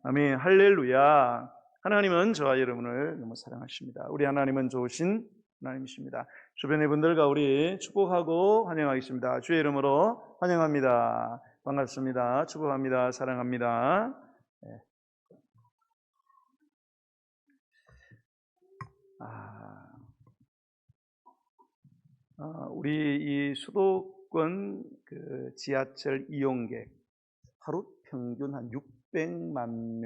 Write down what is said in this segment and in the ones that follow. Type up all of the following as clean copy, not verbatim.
아멘. 할렐루야. 하나님은 저와 여러분을 너무 사랑하십니다. 우리 하나님은 좋으신 하나님이십니다. 주변의 분들과 우리 축복하고 환영하겠습니다. 주의 이름으로 환영합니다. 반갑습니다. 축복합니다. 사랑합니다. 네. 우리 이 수도권 그 지하철 이용객 하루 평균 한 600만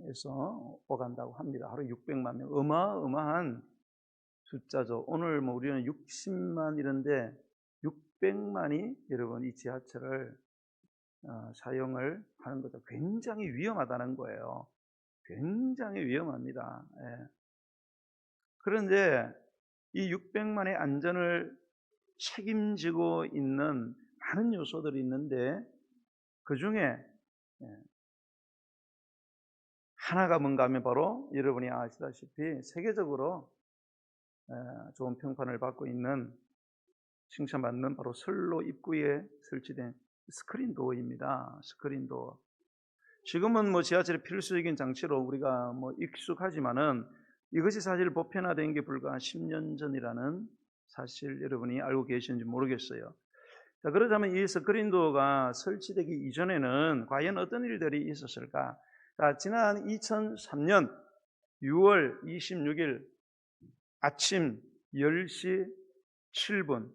명에서 오간다고 합니다. 하루 600만 명. 어마어마한 숫자죠. 오늘 뭐 우리는 60만 이런데 600만이 여러분 이 지하철을 사용을 하는 거죠. 굉장히 위험하다는 거예요. 굉장히 위험합니다. 예. 그런데 이 600만의 안전을 책임지고 있는 많은 요소들이 있는데 그 중에 하나가 뭔가 하면 바로 여러분이 아시다시피 세계적으로 좋은 평판을 받고 있는 칭찬받는 바로 선로 입구에 설치된 스크린 도어입니다. 스크린 도어. 지금은 뭐 지하철의 필수적인 장치로 우리가 뭐 익숙하지만은 이것이 사실 보편화된 게 불과 10년 전이라는 사실 여러분이 알고 계시는지 모르겠어요. 자, 그렇다면 이 스크린 도어가 설치되기 이전에는 과연 어떤 일들이 있었을까? 자, 지난 2003년 6월 26일 아침 10시 7분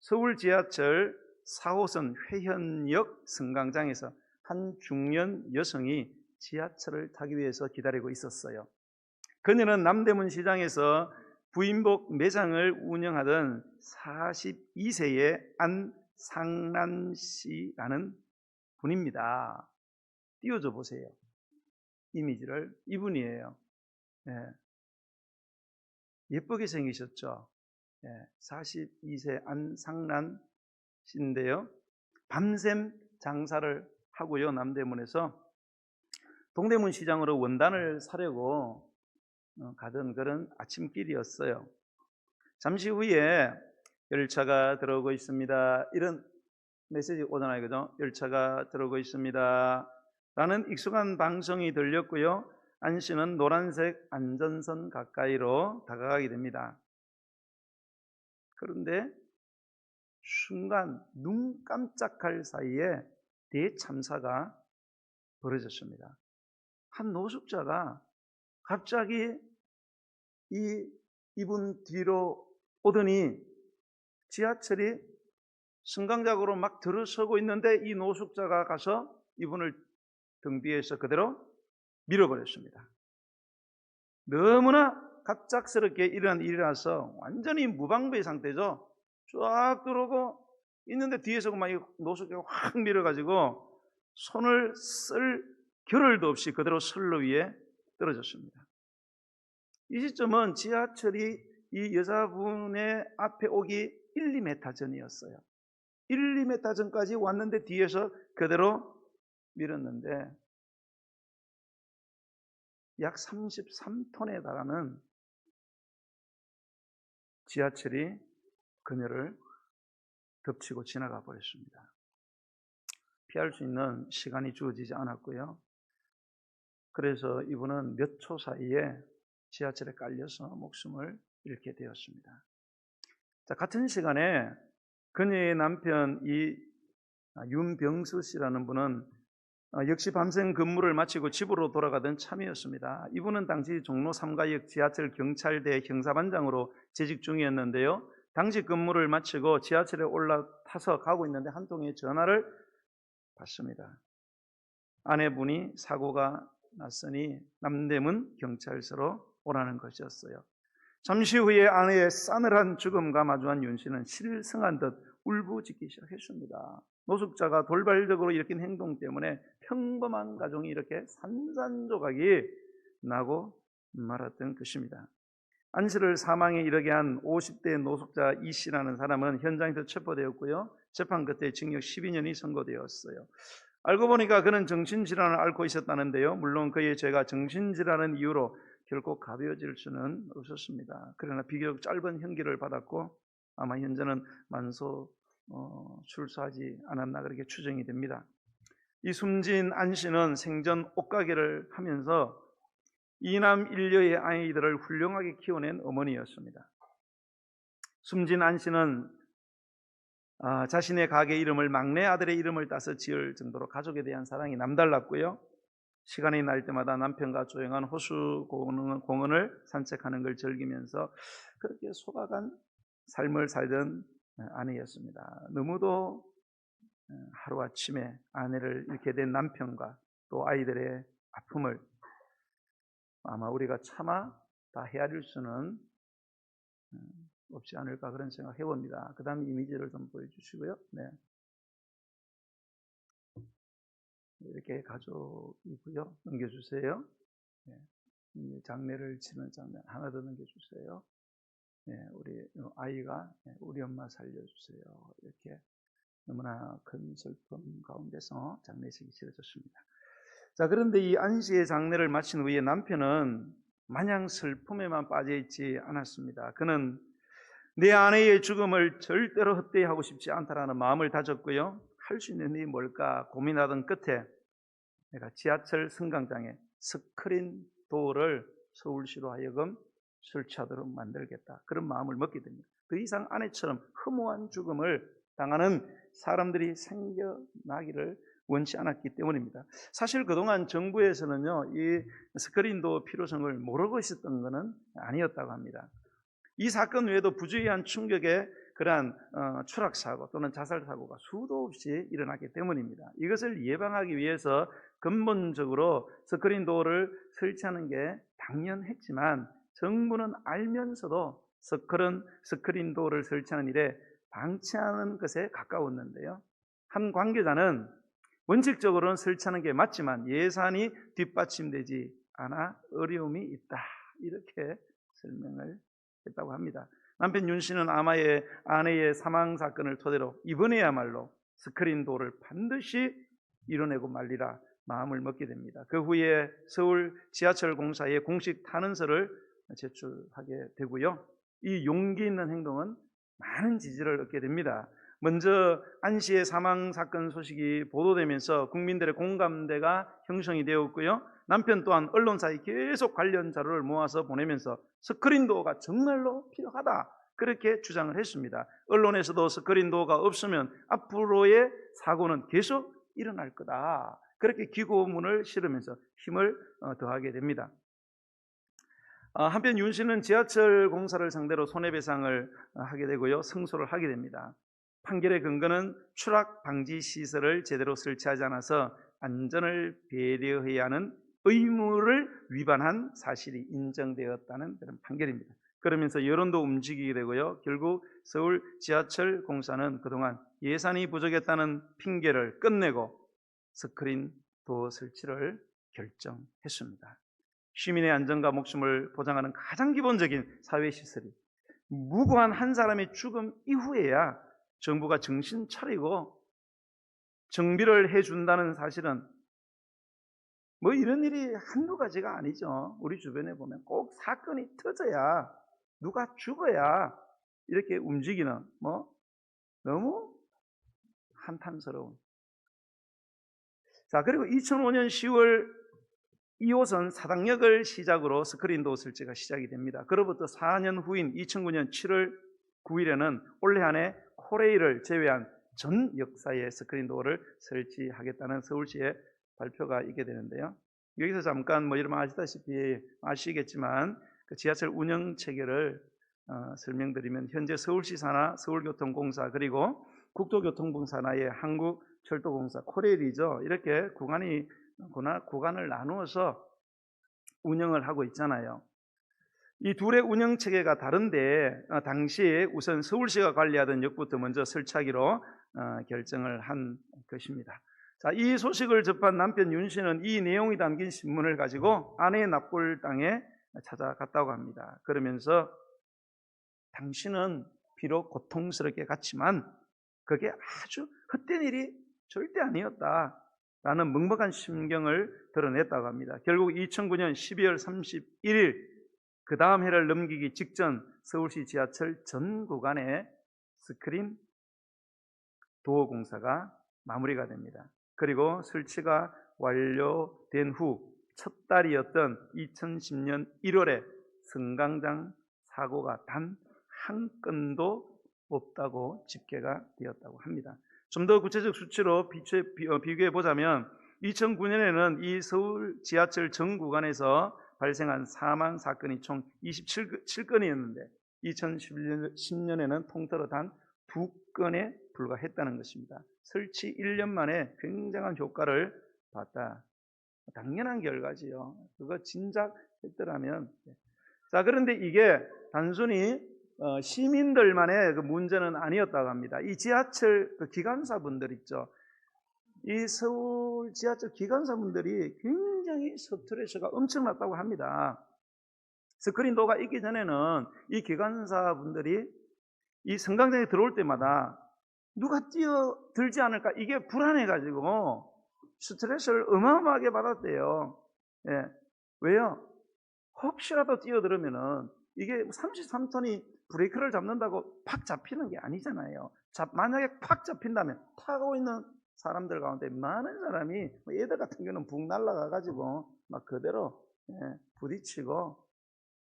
서울 지하철 4호선 회현역 승강장에서 한 중년 여성이 지하철을 타기 위해서 기다리고 있었어요. 그녀는 남대문 시장에서 부인복 매장을 운영하던 42세의 안상란 씨라는 분입니다. 띄워줘 보세요. 이미지를. 이분이에요. 예. 예쁘게 생기셨죠? 예. 42세 안상란 씨인데요. 밤샘 장사를 하고요. 남대문에서 동대문 시장으로 원단을 사려고 가던 그런 아침길이었어요. 잠시 후에 열차가 들어오고 있습니다. 이런 메시지 오잖아요. 그죠? 열차가 들어오고 있습니다. 라는 익숙한 방송이 들렸고요. 안 씨는 노란색 안전선 가까이로 다가가게 됩니다. 그런데 순간 눈 깜짝할 사이에 대참사가 벌어졌습니다. 한 노숙자가 갑자기 이분 뒤로 오더니 지하철이 승강장으로 막 들어서고 있는데 이 노숙자가 가서 이분을 등 뒤에서 그대로 밀어버렸습니다. 너무나 갑작스럽게 일어난 일이라서 완전히 무방비 상태죠. 쫙 들어오고 있는데 뒤에서 막 노숙자가 확 밀어가지고 손을 쓸 겨를도 없이 그대로 선로 위에 떨어졌습니다. 이 시점은 지하철이 이 여자분의 앞에 오기 1, 2m 전이었어요. 1, 2m 전까지 왔는데 뒤에서 그대로 밀었는데 약 33톤에 달하는 지하철이 그녀를 덮치고 지나가 버렸습니다. 피할 수 있는 시간이 주어지지 않았고요. 그래서 이분은 몇 초 사이에 지하철에 깔려서 목숨을 잃게 되었습니다. 자, 같은 시간에 그녀의 남편 윤병수 씨라는 분은 역시 밤샘 근무를 마치고 집으로 돌아가던 참이었습니다. 이분은 당시 종로 3가역 지하철 경찰대 형사반장으로 재직 중이었는데요. 당시 근무를 마치고 지하철에 올라타서 가고 있는데 한 통의 전화를 받습니다. 아내분이 사고가 났으니 남대문 경찰서로 오라는 것이었어요. 잠시 후에 아내의 싸늘한 죽음과 마주한 윤 씨는 실성한 듯 울부짖기 시작했습니다. 노숙자가 돌발적으로 일으킨 행동 때문에 평범한 가정이 이렇게 산산조각이 나고 말았던 것입니다. 안 씨를 사망에 이르게 한 50대 노숙자 이 씨라는 사람은 현장에서 체포되었고요. 재판 끝에 징역 12년이 선고되었어요. 알고 보니까 그는 정신질환을 앓고 있었다는데요. 물론 그의 죄가 정신질환은 이유로 결코 가벼워질 수는 없었습니다. 그러나 비교적 짧은 형기를 받았고 아마 현재는 만소 출소하지 않았나 그렇게 추정이 됩니다. 이 숨진 안 씨는 생전 옷가게를 하면서 이남 일녀의 아이들을 훌륭하게 키워낸 어머니였습니다. 숨진 안 씨는 자신의 가게 이름을 막내 아들의 이름을 따서 지을 정도로 가족에 대한 사랑이 남달랐고요. 시간이 날 때마다 남편과 조용한 호수 공원을 산책하는 걸 즐기면서 그렇게 소박한 삶을 살던 아내였습니다. 너무도 하루아침에 아내를 잃게 된 남편과 또 아이들의 아픔을 아마 우리가 차마 다 헤아릴 수는 없지 않을까 그런 생각 해봅니다. 그 다음 이미지를 좀 보여주시고요. 네. 이렇게 가족이고요. 넘겨주세요. 네. 장례를 치는 장면 하나 더 넘겨주세요. 네, 우리 아이가 우리 엄마 살려주세요. 이렇게 너무나 큰 슬픔 가운데서 장례식이 치러졌습니다. 자, 그런데 이 안씨의 장례를 마친 후에 남편은 마냥 슬픔에만 빠져있지 않았습니다. 그는 내 아내의 죽음을 절대로 헛되이하고 싶지 않다라는 마음을 다졌고요. 할 수 있는 일이 뭘까 고민하던 끝에 내가 지하철 승강장에 스크린 도어를 서울시로 하여금 설치하도록 만들겠다. 그런 마음을 먹게 됩니다. 더 이상 아내처럼 허무한 죽음을 당하는 사람들이 생겨나기를 원치 않았기 때문입니다. 사실 그동안 정부에서는요, 이 스크린 도어 필요성을 모르고 있었던 것은 아니었다고 합니다. 이 사건 외에도 부주의한 충격에 그러한 추락사고 또는 자살사고가 수도 없이 일어났기 때문입니다. 이것을 예방하기 위해서 근본적으로 스크린 도어를 설치하는 게 당연했지만 정부는 알면서도 스크린 도어를 설치하는 일에 방치하는 것에 가까웠는데요. 한 관계자는 원칙적으로는 설치하는 게 맞지만 예산이 뒷받침되지 않아 어려움이 있다. 이렇게 설명을 했다고 합니다. 남편 윤 씨는 아내의 사망 사건을 토대로 이번에야말로 스크린 도어를 반드시 이뤄내고 말리라 마음을 먹게 됩니다. 그 후에 서울 지하철 공사에 공식 탄원서를 제출하게 되고요. 이 용기 있는 행동은 많은 지지를 얻게 됩니다. 먼저 안 씨의 사망 사건 소식이 보도되면서 국민들의 공감대가 형성이 되었고요. 남편 또한 언론사에 계속 관련 자료를 모아서 보내면서 스크린 도어가 정말로 필요하다 그렇게 주장을 했습니다. 언론에서도 스크린 도어가 없으면 앞으로의 사고는 계속 일어날 거다 그렇게 기고문을 실으면서 힘을 더하게 됩니다. 한편 윤 씨는 지하철 공사를 상대로 손해배상을 하게 되고요. 승소를 하게 됩니다. 판결의 근거는 추락 방지 시설을 제대로 설치하지 않아서 안전을 배려해야 하는 의무를 위반한 사실이 인정되었다는 그런 판결입니다. 그러면서 여론도 움직이게 되고요. 결국 서울 지하철 공사는 그동안 예산이 부족했다는 핑계를 끝내고 스크린 도어 설치를 결정했습니다. 시민의 안전과 목숨을 보장하는 가장 기본적인 사회시설이 무고한 한 사람의 죽음 이후에야 정부가 정신 차리고 정비를 해준다는 사실은 뭐 이런 일이 한두 가지가 아니죠. 우리 주변에 보면 꼭 사건이 터져야 누가 죽어야 이렇게 움직이는 너무 한탄스러운. 자, 그리고 2005년 10월 2호선 사당역을 시작으로 스크린 도어 설치가 시작이 됩니다. 그로부터 4년 후인 2009년 7월 9일에는 올해 안에 코레일을 제외한 전 역사의 스크린 도어를 설치하겠다는 서울시의 발표가 있게 되는데요. 여기서 잠깐 여러분 아시겠지만 그 지하철 운영 체계를 설명드리면 현재 서울시 산하, 서울교통공사 그리고 국토교통부 산하의 한국철도공사 코레일이죠. 이렇게 구간을 나누어서 운영을 하고 있잖아요. 이 둘의 운영 체계가 다른데 당시에 우선 서울시가 관리하던 역부터 먼저 설치하기로 결정을 한 것입니다. 자, 이 소식을 접한 남편 윤 씨는 이 내용이 담긴 신문을 가지고 아내의 납골당에 찾아갔다고 합니다. 그러면서 당신은 비록 고통스럽게 갔지만 그게 아주 헛된 일이 절대 아니었다 라는 먹먹한 심경을 드러냈다고 합니다. 결국 2009년 12월 31일 그 다음 해를 넘기기 직전 서울시 지하철 전 구간의 스크린 도어 공사가 마무리가 됩니다. 그리고 설치가 완료된 후 첫 달이었던 2010년 1월에 승강장 사고가 단 한 건도 없다고 집계가 되었다고 합니다. 좀 더 구체적 수치로 비교해 보자면 2009년에는 이 서울 지하철 전 구간에서 발생한 사망 사건이 총 27건이었는데 2010년에는 통틀어 단 2건에 불과했다는 것입니다. 설치 1년 만에 굉장한 효과를 봤다. 당연한 결과지요. 그거 진작했더라면. 자, 그런데 이게 단순히 시민들만의 그 문제는 아니었다고 합니다. 이 지하철 기관사분들 있죠. 이 서울 지하철 기관사분들이 굉장히 스트레스가 엄청났다고 합니다. 스크린도어가 있기 전에는 이 기관사분들이 이 승강장에 들어올 때마다 누가 뛰어들지 않을까 이게 불안해가지고 스트레스를 어마어마하게 받았대요. 예. 왜요? 혹시라도 뛰어들으면은 이게 33톤이 브레이크를 잡는다고 팍 잡히는 게 아니잖아요. 만약에 팍 잡힌다면 타고 있는 사람들 가운데 많은 사람이 얘들 같은 경우는 붕 날아가가지고 막 그대로 부딪히고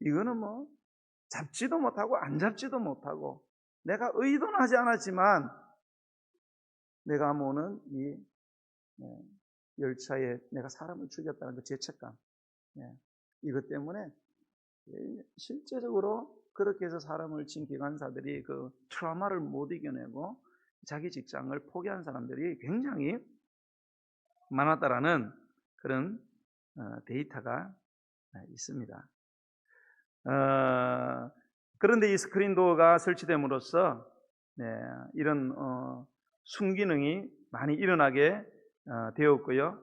이거는 뭐 잡지도 못하고 안 잡지도 못하고 내가 의도는 하지 않았지만 내가 모는 이 열차에 내가 사람을 죽였다는 그 죄책감 이것 때문에 실제적으로 그렇게 해서 사람을 친 기관사들이 그 트라우마를 못 이겨내고 자기 직장을 포기한 사람들이 굉장히 많았다라는 그런 데이터가 있습니다. 그런데 이 스크린도어가 설치됨으로써 이런 순기능이 많이 일어나게 되었고요.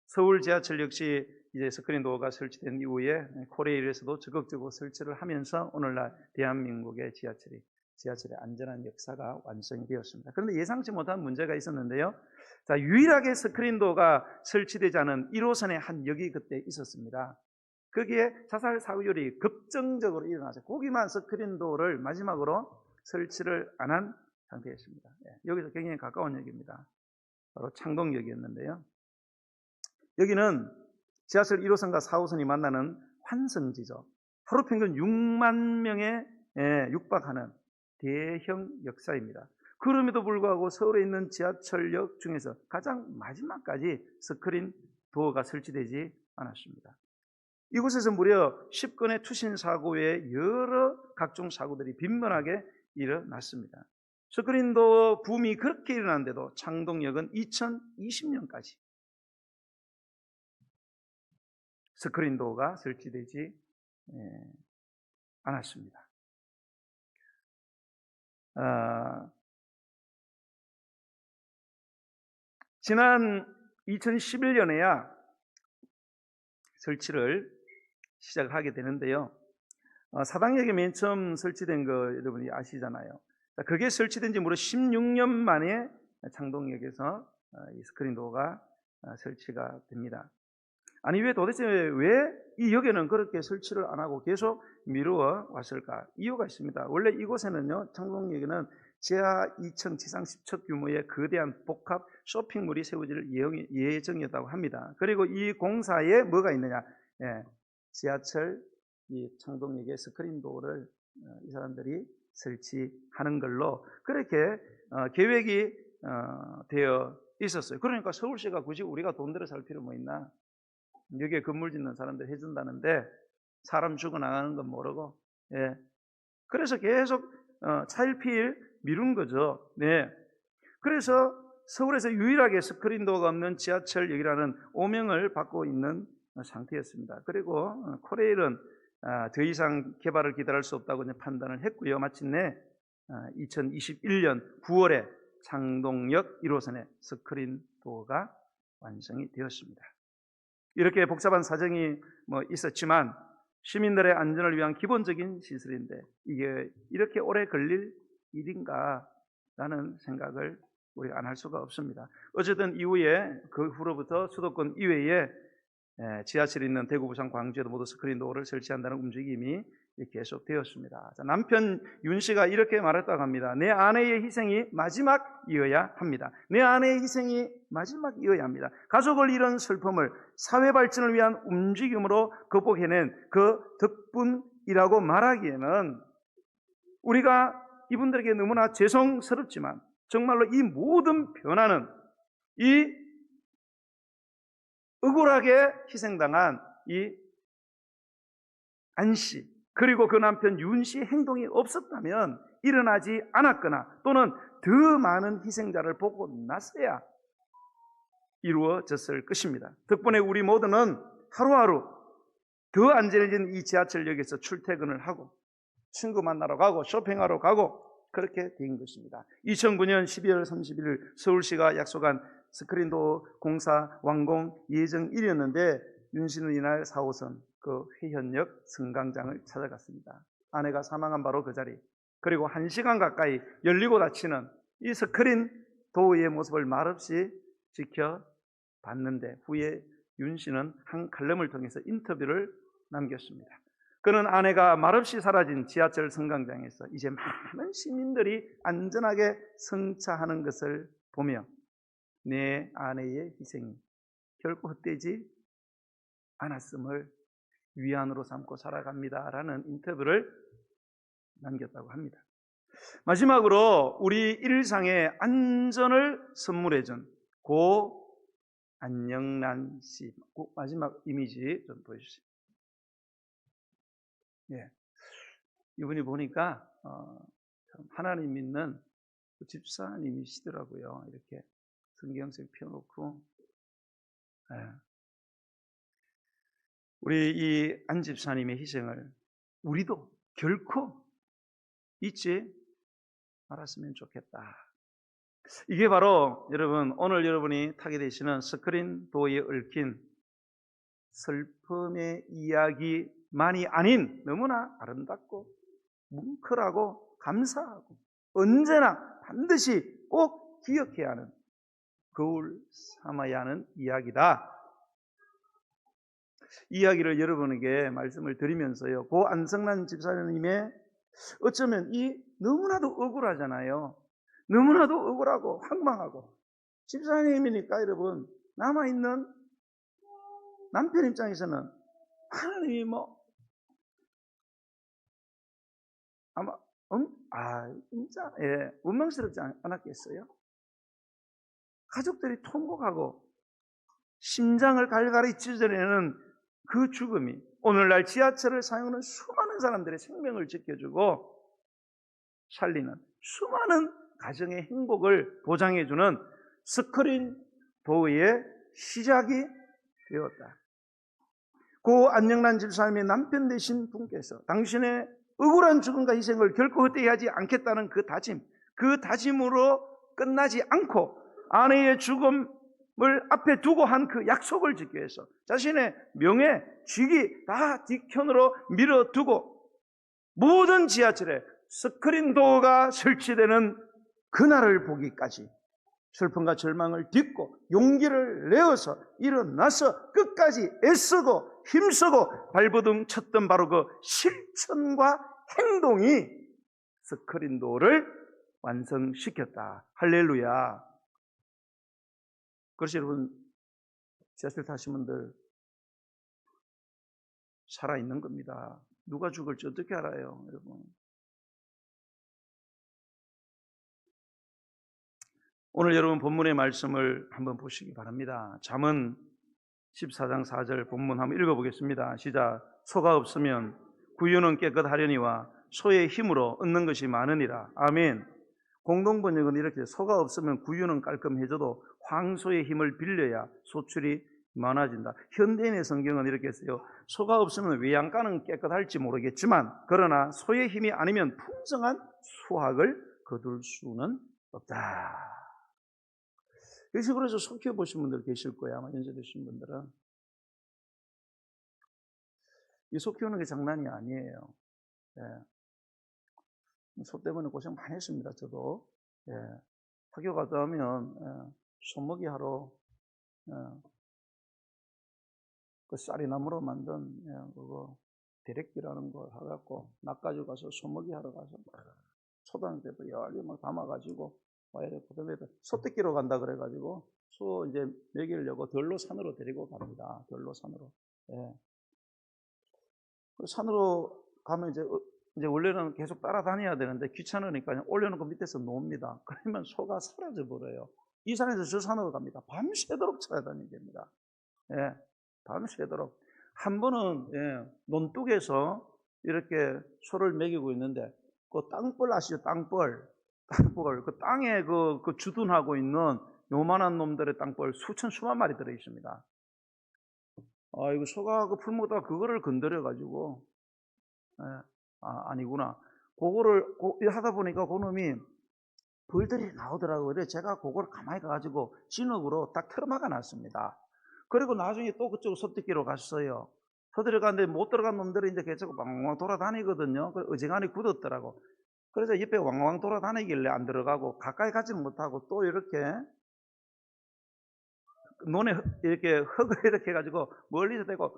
서울 지하철 역시 이제 스크린도어가 설치된 이후에 코레일에서도 적극적으로 설치를 하면서 오늘날 대한민국의 지하철의 안전한 역사가 완성이 되었습니다. 그런데 예상치 못한 문제가 있었는데요. 자, 유일하게 스크린도어가 설치되지 않은 1호선의 한 역이 그때 있었습니다. 거기에 자살 사고율이 급증적으로 일어나서 거기만 스크린도어를 마지막으로 설치를 안 한 상태였습니다. 여기서 굉장히 가까운 역입니다. 바로 창동역이었는데요. 여기는 지하철 1호선과 4호선이 만나는 환승지죠. 하루 평균 6만 명에 육박하는 대형 역사입니다. 그럼에도 불구하고 서울에 있는 지하철역 중에서 가장 마지막까지 스크린 도어가 설치되지 않았습니다. 이곳에서 무려 10건의 투신 사고 외에 여러 각종 사고들이 빈번하게 일어났습니다. 스크린 도어 붐이 그렇게 일어났는데도 창동역은 2020년까지 스크린 도어가 설치되지 않았습니다. 지난 2011년에야 설치를 시작을 하게 되는데요. 사당역에 맨 처음 설치된 거 여러분이 아시잖아요. 그게 설치된 지 무려 16년 만에 창동역에서 이 스크린 도어가 설치가 됩니다. 아니 도대체 왜 이 역에는 그렇게 설치를 안 하고 계속 미루어 왔을까? 이유가 있습니다. 원래 이곳에는요, 창동역에는 지하 2층, 지상 10층 규모의 거대한 복합 쇼핑몰이 세워질 예정이었다고 합니다. 그리고 이 공사에 뭐가 있느냐? 지하철 이 창동역의 스크린 도어를 이 사람들이 설치하는 걸로 그렇게 계획이 되어 있었어요. 그러니까 서울시가 굳이 우리가 돈 들여 살 필요 뭐 있나? 여기에 건물 짓는 사람들 해준다는데 사람 죽어나가는 건 모르고 그래서 계속 차일피일 미룬 거죠. 그래서 서울에서 유일하게 스크린도어가 없는 지하철역이라는 오명을 받고 있는 상태였습니다. 그리고 코레일은 더 이상 개발을 기다릴 수 없다고 판단을 했고요. 마침내 2021년 9월에 창동역 1호선의 스크린도어가 완성이 되었습니다. 이렇게 복잡한 사정이 있었지만 시민들의 안전을 위한 기본적인 시설인데 이게 이렇게 오래 걸릴 일인가 라는 생각을 우리가 안 할 수가 없습니다. 어쨌든 이후에 그 후로부터 수도권 이외에 지하철이 있는 대구, 부산, 광주에도 모두 스크린 도어를 설치한다는 움직임이 계속되었습니다. 자, 남편 윤 씨가 이렇게 말했다고 합니다. 내 아내의 희생이 마지막이어야 합니다. 내 아내의 희생이 마지막이어야 합니다. 가족을 잃은 슬픔을 사회 발전을 위한 움직임으로 극복해낸 그 덕분이라고 말하기에는 우리가 이분들에게 너무나 죄송스럽지만 정말로 이 모든 변화는 이 억울하게 희생당한 이 안 씨, 그리고 그 남편 윤 씨의 행동이 없었다면 일어나지 않았거나 또는 더 많은 희생자를 보고 났어야 이루어졌을 것입니다. 덕분에 우리 모두는 하루하루 더 안전해진 이 지하철역에서 출퇴근을 하고 친구 만나러 가고 쇼핑하러 가고 그렇게 된 것입니다. 2009년 12월 31일 서울시가 약속한 스크린도어 공사 완공 예정일이었는데 윤 씨는 이날 4호선 그 회현역 승강장을 찾아갔습니다. 아내가 사망한 바로 그 자리, 그리고 1시간 가까이 열리고 닫히는 이 스크린 도어의 모습을 말없이 지켜봤는데 후에 윤 씨는 한 칼럼을 통해서 인터뷰를 남겼습니다. 그는 아내가 말없이 사라진 지하철 승강장에서 이제 많은 시민들이 안전하게 승차하는 것을 보며 내 아내의 희생이 결코 헛되지 않았음을 위안으로 삼고 살아갑니다라는 인터뷰를 남겼다고 합니다. 마지막으로 우리 일상의 안전을 선물해준 고 안영란 씨, 마지막 이미지 좀 보여주세요. 예, 이분이 보니까 하나님 믿는 집사님이시더라고요. 이렇게 성경책 펴놓고. 예. 우리 이 안 집사님의 희생을 우리도 결코 잊지 말았으면 좋겠다. 이게 바로 여러분 오늘 여러분이 타게 되시는 스크린 도어에 얽힌 슬픔의 이야기만이 아닌 너무나 아름답고 뭉클하고 감사하고 언제나 반드시 꼭 기억해야 하는 거울 삼아야 하는 이야기다. 이야기를 여러분에게 말씀을 드리면서요, 고 안성란 집사님의 어쩌면 이 너무나도 억울하잖아요. 너무나도 억울하고 황망하고 집사님이니까 여러분 남아있는 남편 입장에서는 하나님이 아마 진짜 원망스럽지 않았겠어요? 가족들이 통곡하고 심장을 갈갈이 찢어내는 그 죽음이 오늘날 지하철을 사용하는 수많은 사람들의 생명을 지켜주고 살리는 수많은 가정의 행복을 보장해주는 스크린 도어의 시작이 되었다. 고 안영란 집사님의 남편 되신 분께서 당신의 억울한 죽음과 희생을 결코 헛되이 하지 않겠다는 그 다짐으로 끝나지 않고 아내의 죽음을 앞에 두고 한 그 약속을 지키기 위해서 자신의 명예, 직위 다 뒷편으로 밀어두고 모든 지하철에 스크린 도어가 설치되는 그날을 보기까지 슬픔과 절망을 딛고 용기를 내어서 일어나서 끝까지 애쓰고 힘쓰고 발버둥 쳤던 바로 그 실천과 행동이 스크린 도어를 완성시켰다. 할렐루야. 그래서 여러분 지하철 타신 분들 살아있는 겁니다. 누가 죽을지 어떻게 알아요, 여러분? 오늘 여러분 본문의 말씀을 한번 보시기 바랍니다. 잠언 14장 4절 본문 한번 읽어보겠습니다. 시작. 소가 없으면 구유는 깨끗하려니와 소의 힘으로 얻는 것이 많으니라. 아멘. 공동번역은 이렇게 소가 없으면 구유는 깔끔해져도 황소의 힘을 빌려야 소출이 많아진다. 현대인의 성경은 이렇게 했어요. 소가 없으면 외양간은 깨끗할지 모르겠지만 그러나 소의 힘이 아니면 풍성한 수확을 거둘 수는 없다. 그래서 소 키워보신 분들 계실 거예요. 아마 연세되신 분들은. 이 소 키우는 게 장난이 아니에요. 소 때문에 고생 많이 했습니다. 저도. 학교 갔다 오면 소먹이 하러 그 쌀이나무로 만든 그거 대략기라는 걸 해갖고 낚아지고 가서 소먹이 하러 가서 막 초등학교 때도 열리 막 담아가지고 와야 돼. 그다음에 소떼기로 간다 그래가지고 소 이제 먹이려고 덜로산으로 데리고 갑니다. 덜로산으로. 예. 그 산으로 가면 이제 원래는 계속 따라다녀야 되는데 귀찮으니까 올려놓고 밑에서 놓습니다. 그러면 소가 사라져 버려요. 이 산에서 저 산으로 갑니다. 밤새도록 찾아다니게 됩니다. 예, 밤새도록. 한 번은 논둑에서 이렇게 소를 먹이고 있는데 그 땅벌 아시죠? 땅벌. 그 땅에 그 주둔하고 있는 요만한 놈들의 땅벌 수만 마리 들어 있습니다. 이거 소가 그 풀 먹다가 그거를 건드려 가지고 아니구나. 그거를 하다 보니까 그놈이 벌들이 나오더라고요. 그래서 제가 그걸 가만히 가가지고 진흙으로 딱 틀어막아 놨습니다. 그리고 나중에 또 그쪽 섭득기로 갔어요. 들어갔는데 못 들어간 놈들이 이제 계속 왕왕 돌아다니거든요. 어지간히 굳었더라고. 그래서 옆에 왕왕 돌아다니길래 안 들어가고 가까이 가지는 못하고 또 이렇게 논에 이렇게 흙을 이렇게 해가지고 멀리서 대고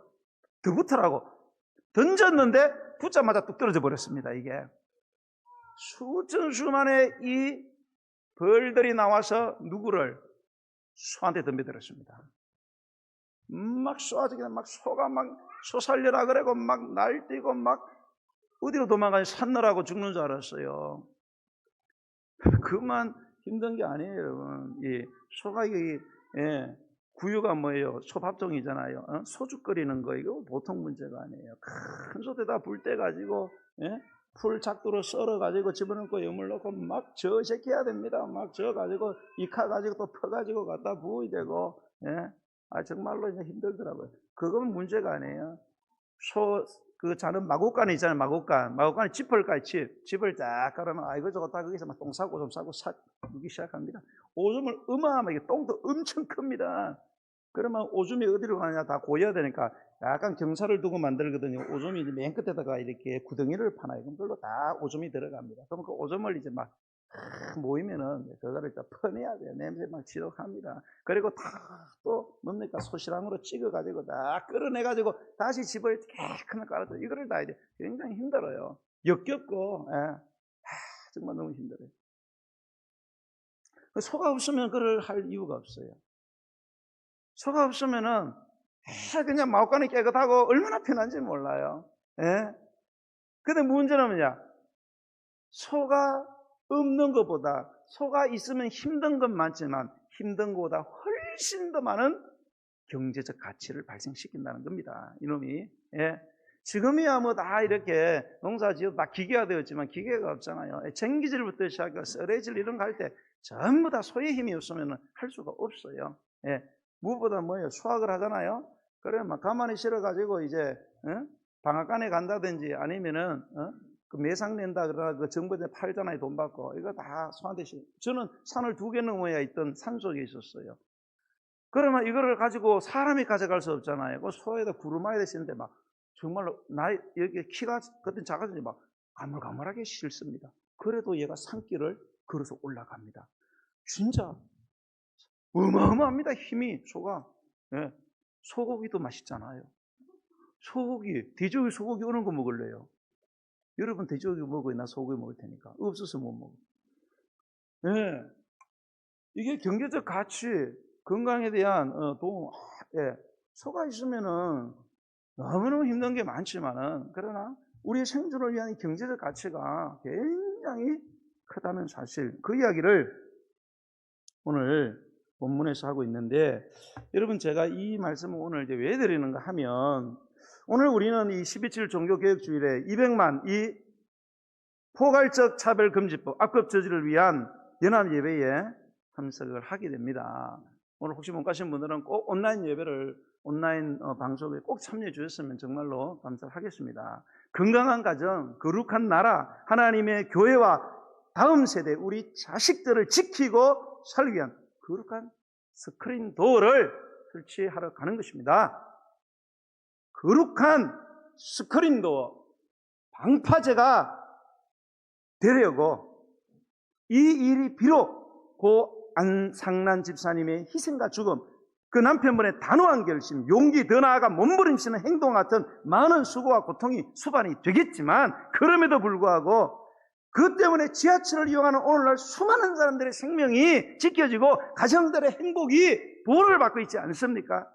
더 붙으라고 던졌는데 붙자마자 뚝 떨어져 버렸습니다. 이게 수천 수만의 이 벌들이 나와서 누구를 소한테 덤벼들었습니다. 막 쏘아지게 막 소가 막 소 살려라 그러고 막 날뛰고 막 어디로 도망가니 샀느라고 죽는 줄 알았어요. 그만 힘든 게 아니에요, 여러분. 이 소가 구유가 뭐예요? 소밥종이잖아요. 소죽 끓이는 거 이거 보통 문제가 아니에요. 큰 솥에다 불 때 가지고 풀 작두로 썰어 가지고 집어넣고 여물 넣고 막 저식해야 됩니다. 막 저어 가지고 익혀 가지고 또 퍼 가지고 갖다 부어야 되고 정말로 이제 힘들더라고요. 그건 문제가 아니에요. 그 자는 마구간이 있잖아요. 마구간에 짚을 까요. 짚을 딱 깔으면 이거 저거 다 거기서 막 똥 싸고 오줌 싸고 누기 시작합니다. 오줌을 어마어마하게 똥도 엄청 큽니다. 그러면 오줌이 어디로 가냐 다 고여야 되니까 약간 경사를 두고 만들거든요. 오줌이 이제 맨 끝에다가 이렇게 구덩이를 파놔요. 그럼 그걸로 다 오줌이 들어갑니다. 그럼 그 오줌을 이제 막 모이면은 그거를 또 퍼내야 돼요. 냄새 막 지독합니다. 그리고 다 또 뭡니까 소시랑으로 찍어가지고 다 끌어내가지고 다시 집을 깨끗하게 깔아줘. 이거를 다 이제 굉장히 힘들어요. 역겹고 정말 너무 힘들어요. 소가 없으면 그걸 할 이유가 없어요. 소가 없으면은 그냥 마구간이 깨끗하고 얼마나 편한지 몰라요. 근데 문제는 뭐냐? 소가 없는 것보다 소가 있으면 힘든 건 많지만 힘든 것보다 훨씬 더 많은 경제적 가치를 발생시킨다는 겁니다. 이놈이. 지금이야 뭐 다 이렇게 농사 지어도 다 기계가 되었지만 기계가 없잖아요. 쟁기질부터 시작해서 썰어질 이런 거 할 때 전부 다 소의 힘이 없으면 할 수가 없어요. 무엇보다 뭐예요? 수확을 하잖아요. 그러면 가만히 실어가지고 이제 방앗간에 간다든지 아니면은 그 매상 낸다 그러나 그 정부에 팔잖아요. 돈 받고 이거 다 소한테 저는 산을 2개 넘어야 있던 산 속에 있었어요. 그러면 이거를 가지고 사람이 가져갈 수 없잖아요. 그 소에다 구루마에 대시는데 막 정말로 여기 키가 그때 작아지니 막 가물가물하게 싫습니다. 그래도 얘가 산길을 걸어서 올라갑니다. 진짜 어마어마합니다. 힘이 소가. 소고기도 맛있잖아요. 돼지고기 소고기 어느 거 먹을래요? 여러분 돼지고기 먹어요? 나 소고기 먹을 테니까. 없어서 못 먹어. 이게 경제적 가치, 건강에 대한 도움. 소가 있으면은 너무너무 힘든 게 많지만은 그러나 우리의 생존을 위한 경제적 가치가 굉장히 크다는 사실. 그 이야기를 오늘 본문에서 하고 있는데 여러분 제가 이 말씀을 오늘 이제 왜 드리는가 하면 오늘 우리는 이 12.7 종교개혁주일에 200만 이 포괄적 차별금지법 악법 저지를 위한 연합예배에 참석을 하게 됩니다. 오늘 혹시 못 가신 분들은 꼭 온라인 방송에 꼭 참여해 주셨으면 정말로 감사하겠습니다. 건강한 가정, 거룩한 나라, 하나님의 교회와 다음 세대 우리 자식들을 지키고 살기 위한 거룩한 스크린 도어를 설치하러 가는 것입니다. 거룩한 스크린 도어, 방파제가 되려고 이 일이 비록 고 안상란 집사님의 희생과 죽음 그 남편분의 단호한 결심, 용기, 더 나아가 몸부림치는 행동 같은 많은 수고와 고통이 수반이 되겠지만, 그럼에도 불구하고 그 때문에 지하철을 이용하는 오늘날 수많은 사람들의 생명이 지켜지고 가정들의 행복이 보호를 받고 있지 않습니까?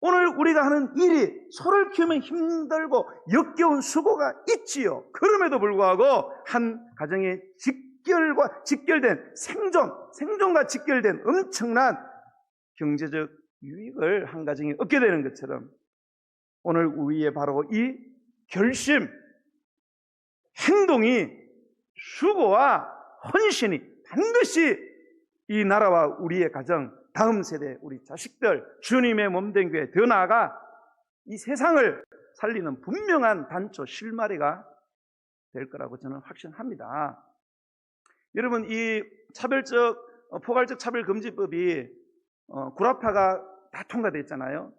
오늘 우리가 하는 일이 소를 키우면 힘들고 역겨운 수고가 있지요. 그럼에도 불구하고 한 가정의 직결된 생존과 직결된 엄청난 경제적 유익을 한 가정이 얻게 되는 것처럼, 오늘 우리의 바로 이 결심, 행동이, 수고와 헌신이 반드시 이 나라와 우리의 가정, 다음 세대, 우리 자식들, 주님의 몸된 교회, 더 나아가 이 세상을 살리는 분명한 단초, 실마리가 될 거라고 저는 확신합니다. 여러분, 이 포괄적 차별금지법이 구라파가 다 통과됐잖아요.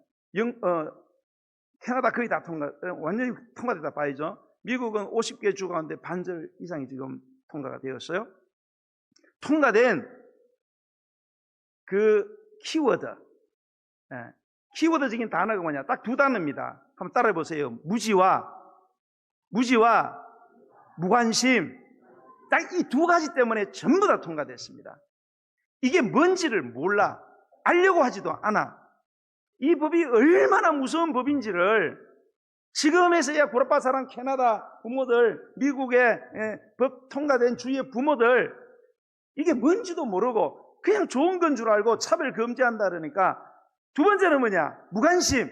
캐나다 거의 다 완전히 통과됐다 봐야죠. 미국은 50개 주 가운데 반절 이상이 지금 통과가 되었어요. 통과된 그 키워드, 키워드적인 단어가 뭐냐? 딱 두 단어입니다. 한번 따라해 보세요. 무지와 무관심. 딱 이 두 가지 때문에 전부 다 통과됐습니다. 이게 뭔지를 몰라, 알려고 하지도 않아. 이 법이 얼마나 무서운 법인지를 지금에서야 구라파 사람 캐나다 부모들, 미국의 법 통과된 주의 부모들, 이게 뭔지도 모르고 그냥 좋은 건 줄 알고 차별 금지한다 그러니까, 두 번째는 뭐냐? 무관심.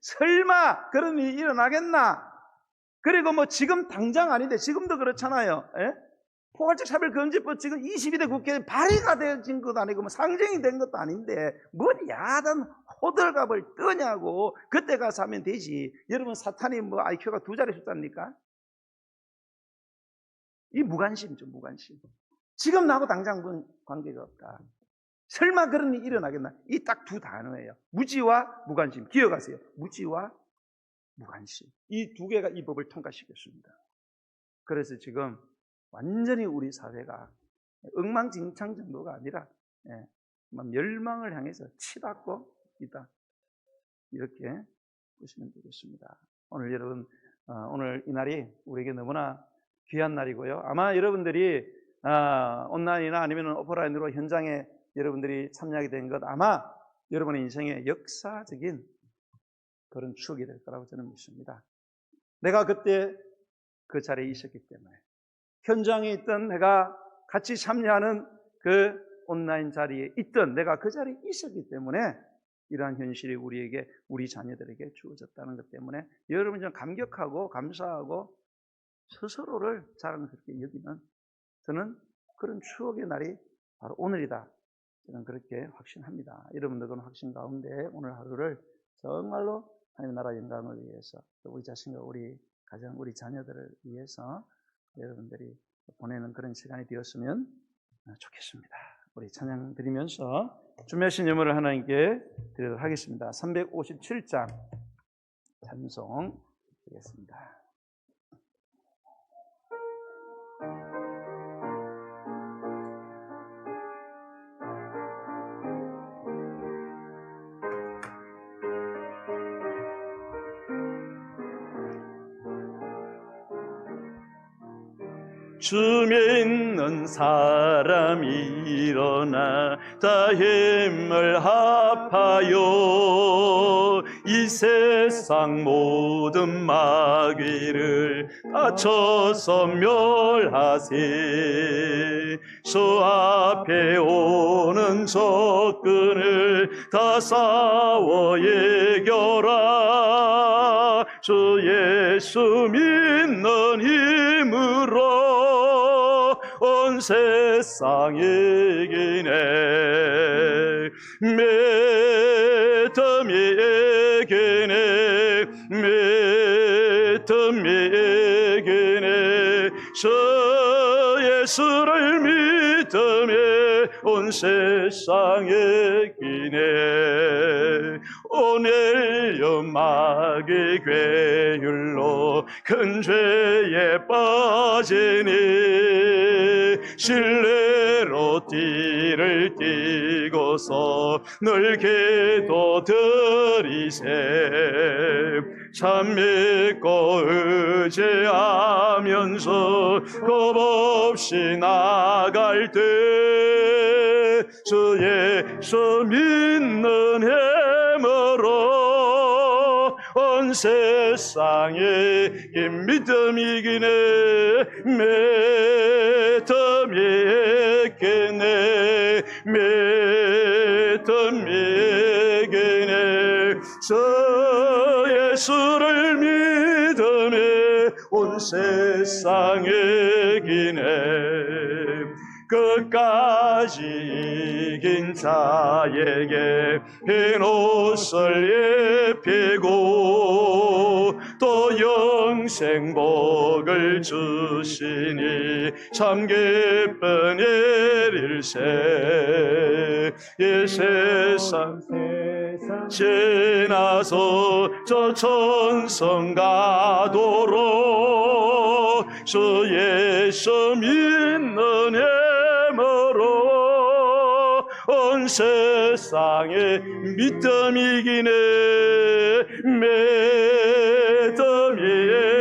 설마 그런 일이 일어나겠나? 그리고 뭐 지금 당장 아닌데, 지금도 그렇잖아요. 포괄적 차별금지법 지금 22대 국회에 발의가 되어진 것도 아니고 뭐 상정이 된 것도 아닌데 뭘 야단 호들갑을 떠냐고. 그때 가서 하면 되지. 여러분, 사탄이 뭐 IQ가 2자리 숫자입니까? 이 무관심이죠, 무관심. 지금 나하고 당장 관계가 없다. 설마 그런 일이 일어나겠나? 이 딱 두 단어예요. 무지와 무관심. 기억하세요. 무지와 무관심. 이 두 개가 이 법을 통과시켰습니다. 그래서 지금 완전히 우리 사회가 엉망진창 정도가 아니라 멸망을 향해서 치닫고 있다. 이렇게 보시면 되겠습니다. 오늘 여러분, 오늘 이 날이 우리에게 너무나 귀한 날이고요. 아마 여러분들이 온라인이나 아니면 오프라인으로 현장에 여러분들이 참여하게 된 것, 아마 여러분의 인생의 역사적인 그런 추억이 될 거라고 저는 믿습니다. 내가 그때 그 자리에 있었기 때문에, 현장에 있던 내가 같이 참여하는 그 온라인 자리에 있던 내가 그 자리에 있었기 때문에 이러한 현실이 우리에게, 우리 자녀들에게 주어졌다는 것 때문에 여러분 좀 감격하고 감사하고 스스로를 자랑스럽게 여기는, 저는 그런 추억의 날이 바로 오늘이다, 저는 그렇게 확신합니다. 여러분들 그런 확신 가운데 오늘 하루를 정말로 하나님의 나라 영광을 위해서, 또 우리 자신과 우리 가정, 우리 자녀들을 위해서 여러분들이 보내는 그런 시간이 되었으면 좋겠습니다. 우리 찬양 드리면서 준비하신 예물을 하나님께 드리도록 하겠습니다. 357장 찬송 드리겠습니다. 주 믿는 사람이 일어나 다 힘을 합하여 이 세상 모든 마귀를 다쳐서 멸하세. 주 앞에 오는 적군을 다 싸워 이겨라. 주 예수 믿는 힘으로 온 세상 이기네. 믿음이 이기네. 믿음이 이기네. 주 예수를 믿음에 온 세상 이기네. 오늘여 마귀 괴율로 큰 죄에 빠지니 신뢰로 띠를 띠고서 늘 기도 드리세. 참 믿고 의지하면서 겁없이 나갈 때 주 예수 믿는 힘으로 온 세상에 긴 믿음이기네. 믿음이기네. 믿음이기네. 저 예수를 믿음에 온 세상에 기네. 끝까지 이긴 자에게 흰 옷을 입히고 또 영생 복을 주시니 참 기쁜 일일세. 이 세상 지나서 저 천성 가도록 주 예수 믿는 힘으로 온 세상에 믿음이기네. 믿음이기네.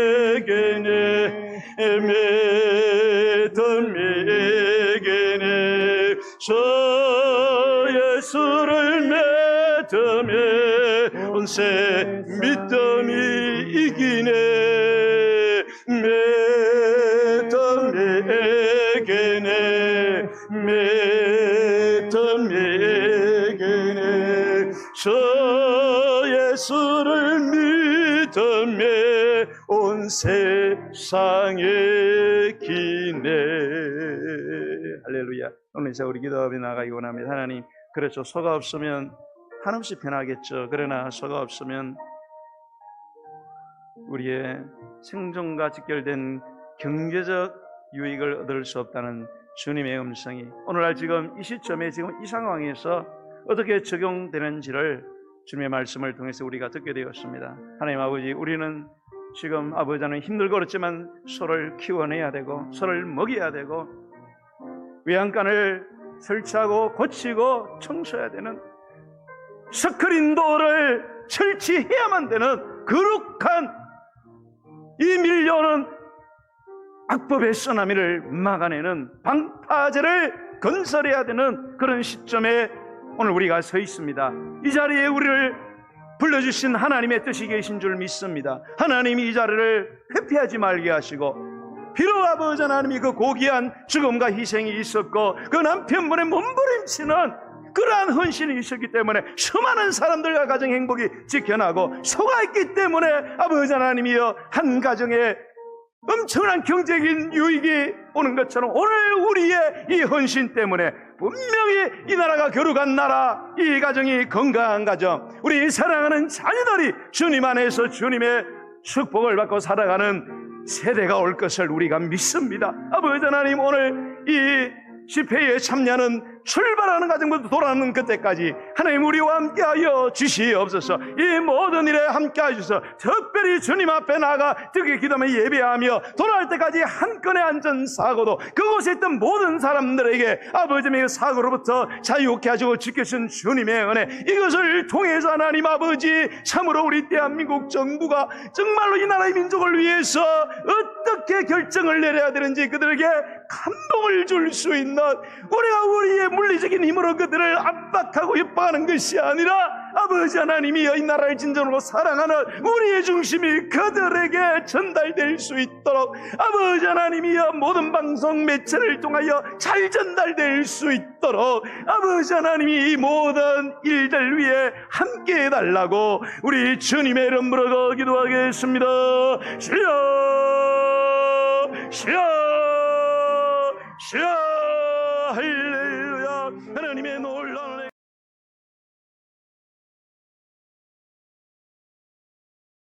믿음이기네. 저 예수를 믿음에 온세 믿음이 이기네. 믿음이 이기네. 믿음이 이기네. 저 예수를 믿음에 온 세상에 기네. 할렐루야. 오늘 이제 우리 기도 앞에 나가기 원합니다. 하나님, 그렇죠. 소가 없으면 한없이 편하겠죠. 그러나 소가 없으면 우리의 생존과 직결된 경제적 유익을 얻을 수 없다는 주님의 음성이 오늘날 지금 이 시점에 지금 이 상황에서 어떻게 적용되는지를 주님의 말씀을 통해서 우리가 듣게 되었습니다. 하나님 아버지, 우리는 지금 아버지는 힘들고 그렇지만 소를 키워내야 되고 소를 먹여야 되고 외양간을 설치하고 고치고 청소해야 되는 스크린도어를 설치해야만 되는 거룩한 이 밀려오는 악법의 쓰나미를 막아내는 방파제를 건설해야 되는 그런 시점에 오늘 우리가 서 있습니다. 이 자리에 우리를 불러주신 하나님의 뜻이 계신 줄 믿습니다. 하나님이 이 자리를 회피하지 말게 하시고, 비록 아버지 하나님이 그 고귀한 죽음과 희생이 있었고 그 남편분의 몸부림치는 그러한 헌신이 있었기 때문에 수많은 사람들과 가정 행복이 지켜나고, 소가 있기 때문에 아버지 하나님이여 한 가정에 엄청난 경제적인 유익이 오는 것처럼 오늘 우리의 이 헌신 때문에 분명히 이 나라가 거룩한 나라, 이 가정이 건강한 가정, 우리 사랑하는 자녀들이 주님 안에서 주님의 축복을 받고 살아가는 세대가 올 것을 우리가 믿습니다. 아버지 하나님, 오늘 이 집회에 참여하는 출발하는 과정부터 돌아오는 그때까지 하나님 우리와 함께하여 주시옵소서. 이 모든 일에 함께하여 주셔서 특별히 주님 앞에 나가 뜨게 기도하며 예배하며 돌아올 때까지 한 건의 안전사고도 그곳에 있던 모든 사람들에게 아버지의 사고로부터 자유케 하시고 지켜주신 주님의 은혜, 이것을 통해서 하나님 아버지, 참으로 우리 대한민국 정부가 정말로 이 나라의 민족을 위해서 어떻게 결정을 내려야 되는지 그들에게 감동을 줄 수 있는, 우리가 우리의 물리적인 힘으로 그들을 압박하고 협박하는 것이 아니라 아버지 하나님이 이 나라를 진정으로 사랑하는 우리의 중심이 그들에게 전달될 수 있도록 아버지 하나님이 모든 방송 매체를 통하여 잘 전달될 수 있도록 아버지 하나님이 이 모든 일들 위해 함께 해달라고 우리 주님의 이름으로 기도하겠습니다. 주여, 주여, 주여. 할렐루야. 하나님의 놀라운